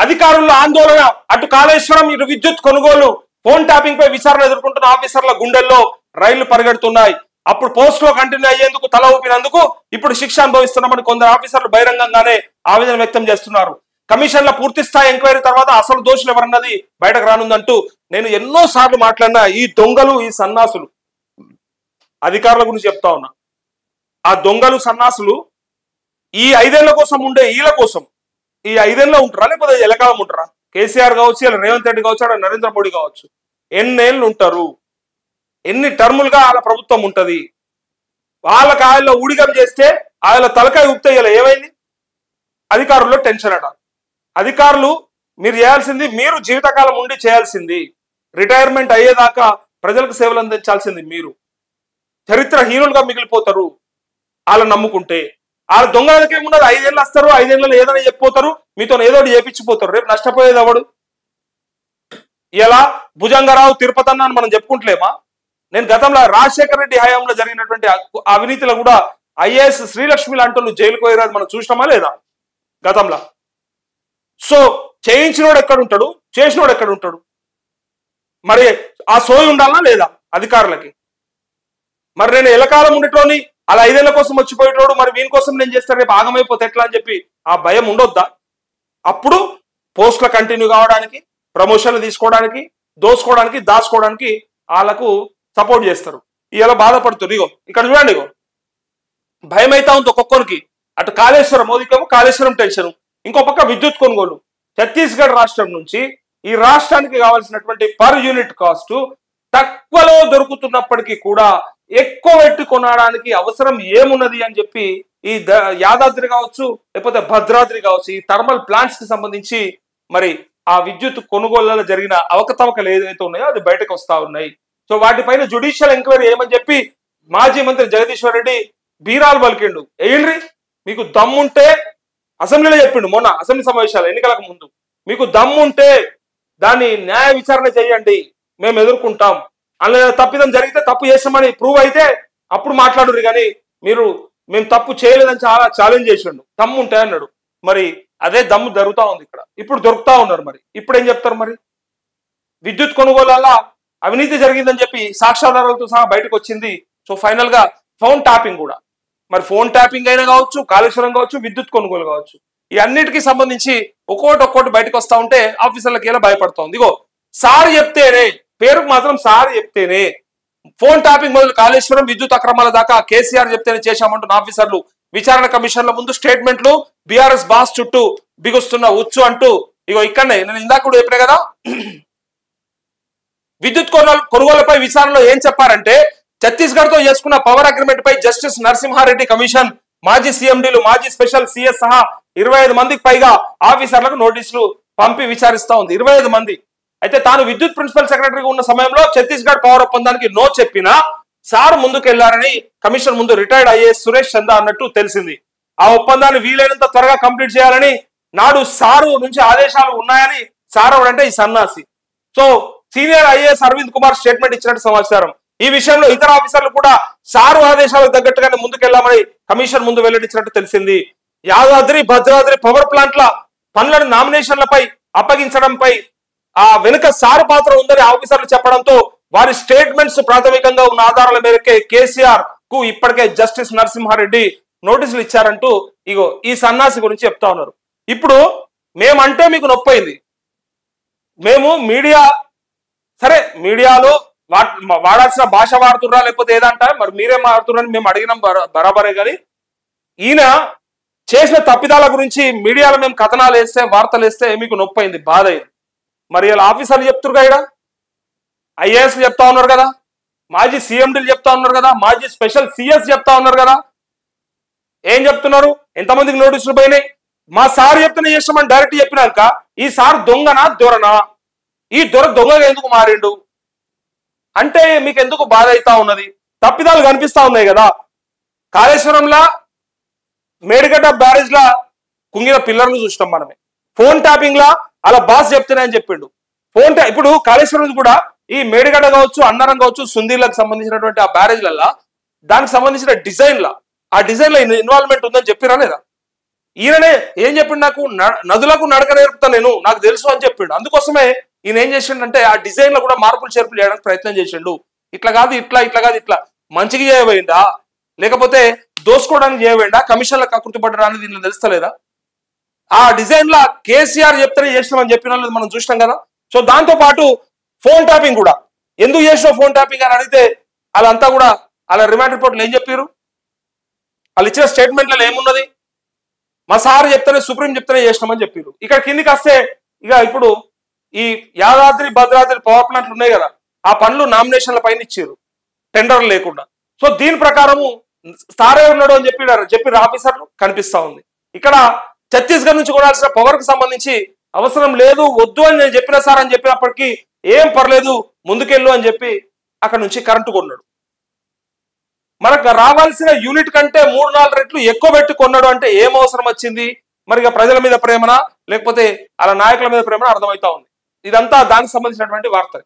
అధికారుల ఆందోళన, అటు కాళేశ్వరం ఇటు విద్యుత్ కొనుగోలు, ఫోన్ ట్యాపింగ్ పై విచారణ ఎదుర్కొంటున్న ఆఫీసర్ల గుండెల్లో రైళ్లు పరిగెడుతున్నాయి. అప్పుడు పోస్ట్ లో కంటిన్యూ అయ్యేందుకు తల ఊపినందుకు ఇప్పుడు శిక్ష అనుభవిస్తున్నామని కొందరు ఆఫీసర్లు బహిరంగంగానే ఆవేదన వ్యక్తం చేస్తున్నారు. కమిషన్ల పూర్తి స్థాయి ఎంక్వైరీ తర్వాత అసలు దోషులు ఎవరన్నది బయటకు రానుందంటూ నేను ఎన్నో సార్లు మాట్లాడినా ఈ దొంగలు, ఈ సన్నాసులు అధికారుల గురించి చెప్తా ఉన్నా. ఆ దొంగలు సన్నాసులు ఈ 5 ఏళ్ల కోసం ఉండే వీళ్ళ కోసం ఈ 5 ఏళ్ళలో ఉంటారా లేకపోతే ఎలకాలం ఉంటారా? కేసీఆర్ కావచ్చు, ఇలా రేవంత్ రెడ్డి కావచ్చు, అక్కడ నరేంద్ర మోడీ కావచ్చు, ఎన్నేళ్ళు ఉంటారు, ఎన్ని టర్ములుగా వాళ్ళ ప్రభుత్వం ఉంటది. వాళ్ళకి ఆయనలో ఊడిగం చేస్తే ఆయన తలకాయ ఉప్తే ఇలా ఏమైంది? అధికారుల్లో టెన్షన్ అట. అధికారులు మీరు చేయాల్సింది, మీరు జీవితకాలం ఉండి చేయాల్సింది, రిటైర్మెంట్ అయ్యేదాకా ప్రజలకు సేవలు అందించాల్సింది మీరు. చరిత్రహీనులుగా మిగిలిపోతారు వాళ్ళని నమ్ముకుంటే. వాళ్ళ దొంగలకి ఏమున్నది? 5 ఏళ్ళు వస్తారు, 5 ఏళ్ళలో ఏదైనా చెప్పిపోతారు, మీతో ఏదో చేపించిపోతారు. రేపు నష్టపోయేది ఎవడు? ఇలా భుజంగరావు, తిరుపతి అన్న మనం చెప్పుకుంటలేమా? నేను గతంలో రాజశేఖర రెడ్డి హయాంలో జరిగినటువంటి అవినీతిలో కూడా ఐఏఎస్ శ్రీలక్ష్మి లాంటి వాళ్ళు జైలుకు పోయిరాదు మనం చూసినామా లేదా గతంలో? సో చేయించినోడు ఎక్కడ ఉంటాడు, చేసినోడు ఎక్కడ ఉంటాడు? మరి ఆ సోయి ఉండాలనా లేదా అధికారులకి? మరి నేను ఎలకాలం ఉండేటోని అలా 5 ఏళ్ల కోసం వచ్చిపోయేటోడు, మరి వీని కోసం నేను చేస్తాను రేపు ఆగమైపోతే ఎట్లా అని చెప్పి ఆ భయం ఉండొద్దా? అప్పుడు పోస్టులు కంటిన్యూ కావడానికి, ప్రమోషన్లు తీసుకోవడానికి, దోసుకోవడానికి, దాచుకోవడానికి వాళ్ళకు సపోర్ట్ చేస్తారు. ఇలా బాధపడుతుంది. ఇగో ఇక్కడ చూడండి, ఇగో భయం అయితే ఉంది ఒక్కొక్కరికి. అటు కాళేశ్వరం, మోదీకేమో కాళేశ్వరం టెన్షన్, ఇంకో పక్క విద్యుత్ కొనుగోలు. ఛత్తీస్గఢ్ రాష్ట్రం నుంచి ఈ రాష్ట్రానికి కావాల్సినటువంటి పర్ యూనిట్ కాస్ట్ తక్కువలో దొరుకుతున్నప్పటికీ కూడా ఎక్కువ పెట్టి కొనడానికి అవసరం ఏమున్నది అని చెప్పి ఈ యాదాద్రి కావచ్చు, లేకపోతే భద్రాద్రి కావచ్చు, ఈ థర్మల్ ప్లాంట్స్ కి సంబంధించి మరి ఆ విద్యుత్ కొనుగోళ్లలో జరిగిన అవకతవకలు ఏదైతే ఉన్నాయో అది బయటకు వస్తా ఉన్నాయి. సో వాటిపైన జ్యుడిషియల్ ఎంక్వైరీ ఏమని చెప్పి మాజీ మంత్రి జగదీశ్వర్ రెడ్డి బీరాలు పలికిండు. ఏండ్రి మీకు దమ్ముంటే, అసెంబ్లీలో చెప్పిండు మొన్న అసెంబ్లీ సమావేశాలు ఎన్నికలకు ముందు, మీకు దమ్ముంటే దాన్ని న్యాయ విచారణ చేయండి, మేము ఎదుర్కొంటాం. అందులో తప్పిదం జరిగితే తప్పు చేస్తామని ప్రూవ్ అయితే అప్పుడు మాట్లాడురు, కానీ మీరు మేము తప్పు చేయలేదని చాలా ఛాలెంజ్ చేసిండు. దమ్ము ఉంటే అన్నాడు. మరి అదే దమ్ము జరుగుతూ ఉంది ఇక్కడ. ఇప్పుడు దొరుకుతా ఉన్నారు. మరి ఇప్పుడు ఏం చెప్తారు? మరి విద్యుత్ కొనుగోలు వల్ల అవినీతి జరిగిందని చెప్పి సాక్ష్యాధారాలతో సహా బయటకు వచ్చింది. సో ఫైనల్ గా ఫోన్ ట్యాపింగ్ కూడా, మరి ఫోన్ ట్యాపింగ్ అయినా కావచ్చు, కాళేశ్వరం కావచ్చు, విద్యుత్ కొనుగోలు కావచ్చు, ఈ అన్నిటికీ సంబంధించి ఒక్కోటి బయటకు వస్తా ఉంటే ఆఫీసర్లకి ఎలా భయపడతా ఉంది. ఇగో సార్ చెప్తేనే, పేరుకు మాత్రం సార్ చెప్తేనే ఫోన్ ట్యాపింగ్ మొదలు కాళేశ్వరం విద్యుత్ అక్రమాల దాకా కేసీఆర్ చెప్తేనే చేశామంటున్న ఆఫీసర్లు విచారణ కమిషన్ల ముందు స్టేట్మెంట్లు, బీఆర్ఎస్ బాస్ చుట్టూ బిగుస్తున్న ఉచ్చు అంటూ ఇగో ఇక్కడనే నేను ఇందాక కూడా చెప్పినా కదా, విద్యుత్ కొనుగోలుపై విచారణలో ఏం చెప్పారంటే, ఛత్తీస్గఢ్ తో చేసుకున్న పవర్ అగ్రిమెంట్ పై జస్టిస్ నరసింహారెడ్డి కమిషన్ మాజీ సీఎండీలు, మాజీ స్పెషల్ సిఎస్ సహా 25 మందికి పైగా ఆఫీసర్లకు నోటీసులు పంపి విచారిస్తా ఉంది. 25 మంది. అయితే తాను విద్యుత్ ప్రిన్సిపల్ సెక్రటరీగా ఉన్న సమయంలో ఛత్తీస్గఢ్ పవర్ ఒప్పందానికి నో చెప్పినా సార్ ముందుకెళ్లారని కమిషన్ ముందు రిటైర్డ్ ఐఏఎస్ సురేష్ చందా అన్నట్టు తెలిసింది. ఆ ఒప్పందాన్ని వీలైనంత త్వరగా కంప్లీట్ చేయాలని నాడు సారు నుంచి ఆదేశాలు ఉన్నాయని సార్ అంటే ఈ సన్నాసి. So senior IAS Arvind Kumar statement ఇచ్చినట్టు సమాచారం. ఈ విషయంలో ఇతర ఆఫీసర్లు కూడా సారు ఆదేశాలకు తగ్గట్టుగానే ముందుకెళ్లామని కమిషన్ ముందు వెల్లడించినట్టు తెలిసింది. యాదాద్రి, భద్రాద్రి పవర్ ప్లాంట్ల పనులను నామినేషన్లపై అప్పగించడంపై ఆ వెనుక సారు పాత్ర ఉందని ఆఫీసర్లు చెప్పడంతో వారి స్టేట్మెంట్స్ ప్రాథమికంగా ఉన్న ఆధారాల మేరకే కేసీఆర్ కు ఇప్పటికే జస్టిస్ నరసింహారెడ్డి నోటీసులు ఇచ్చారంటూ ఇగో ఈ సన్నాసి గురించి చెప్తా ఉన్నారు. ఇప్పుడు మేమంటే మీకు నొప్పైంది, మేము మీడియా, సరే మీడియాలో వాడాల్సిన భాష వాడుతున్నా లేకపోతే ఏదంటా మరి మీరే మాడుతున్నారని మేము అడిగినాం బరాబరే. కానీ ఈయన చేసిన తప్పిదాల గురించి మీడియాలో మేము కథనాలు వేస్తే, వార్తలు వేస్తే మీకు నొప్పైంది, బాధ అయింది. మరి ఇలా ఆఫీసర్లు చెప్తున్నారు కదా, ఐఏఎస్ చెప్తా ఉన్నారు కదా, మాజీ సీఎండీలు చెప్తా ఉన్నారు కదా, మాజీ స్పెషల్ సిఎస్ చెప్తా ఉన్నారు కదా, ఏం చెప్తున్నారు? ఎంతమందికి నోటీసులు పోయినాయి? మా సార్ చెప్తేనే చేస్తామని డైరెక్ట్ చెప్పినాక ఈ సార్ దొంగనా దొరనా, ఈ దొంగగా ఎందుకు మారిండు అంటే మీకు ఎందుకు బాధ అవుతా ఉన్నది? తప్పిదాలు కనిపిస్తా ఉన్నాయి కదా. కాళేశ్వరంలా మేడిగడ్డ బ్యారేజ్ లా కుంగిన పిల్లర్లు చూసినాం మనమే. ఫోన్ ట్యాపింగ్ లా అలా బాస్ చెప్తేనే అని చెప్పిండు. ఇప్పుడు కాళేశ్వరం కూడా ఈ మేడిగడ్డ కావచ్చు, అన్నారం కావచ్చు, సుందీర్లకు సంబంధించినటువంటి ఆ బ్యారేజ్లల్లా దానికి సంబంధించిన డిజైన్ లా, ఆ డిజైన్ లో ఇన్వాల్వ్మెంట్ ఉందని చెప్పిరా లేదా? ఈయననే ఏం చెప్పిండు, నాకు నదులకు నడక నేర్పుతా నేను, నాకు తెలుసు అని చెప్పిండు. అందుకోసమే ఈయన ఏం చేసిండంటే ఆ డిజైన్ లో కూడా మార్పులు చేర్పులు చేయడానికి ప్రయత్నం చేసిండు. ఇట్లా కాదు ఇట్లా, ఇట్లా కాదు ఇట్లా, మంచిగా చేయబోయిందా లేకపోతే దోసుకోవడానికి చేయబోయిందా, కమిషన్లకు కకృతి పడ్డా అనేది దీనిలో తెలుస్తలేదా? ఆ డిజైన్ లో కేసీఆర్ చెప్తేనే చేసినామని చెప్పిన వాళ్ళు మనం చూసినాం కదా. సో దాంతో పాటు ఫోన్ ట్యాపింగ్ కూడా, ఎందుకు చేసినావు ఫోన్ ట్యాపింగ్ అని అడిగితే వాళ్ళంతా కూడా వాళ్ళ రిమాండ్ రిపోర్ట్లు ఏం చెప్పారు, వాళ్ళు ఇచ్చిన స్టేట్మెంట్లలో ఏమున్నది, మా సార్ చెప్తేనే సుప్రీం చెప్తేనే చేసినామని చెప్పారు. ఇక్కడ కిందికి వస్తే ఇక ఇప్పుడు ఈ యాదాద్రి భద్రాద్రి పవర్ ప్లాంట్లు ఉన్నాయి కదా, ఆ పనులు నామినేషన్ల పైన ఇచ్చారు టెండర్లు లేకుండా. సో దీని ప్రకారము సారే ఉన్నాడు అని చెప్పిన ఆఫీసర్లు కనిపిస్తా ఉంది. ఇక్కడ ఛత్తీస్గఢ్ నుంచి కొనాల్సిన పవర్ కు సంబంధించి అవసరం లేదు, వద్దు అని నేను చెప్పిన సార్ అని చెప్పినప్పటికీ ఏం పర్లేదు ముందుకెళ్ళు అని చెప్పి అక్కడ నుంచి కరెంటు కొన్నాడు. మనకు రావాల్సిన యూనిట్ కంటే 3-4 రెట్లు ఎక్కువ పెట్టి కొన్నాడు అంటే ఏం అవసరం వచ్చింది? మరి ప్రజల మీద ప్రేమనా లేకపోతే అలా నాయకుల మీద ప్రేమనా అర్థమవుతా ఉంది. ఇదంతా దానికి సంబంధించినటువంటి వార్త.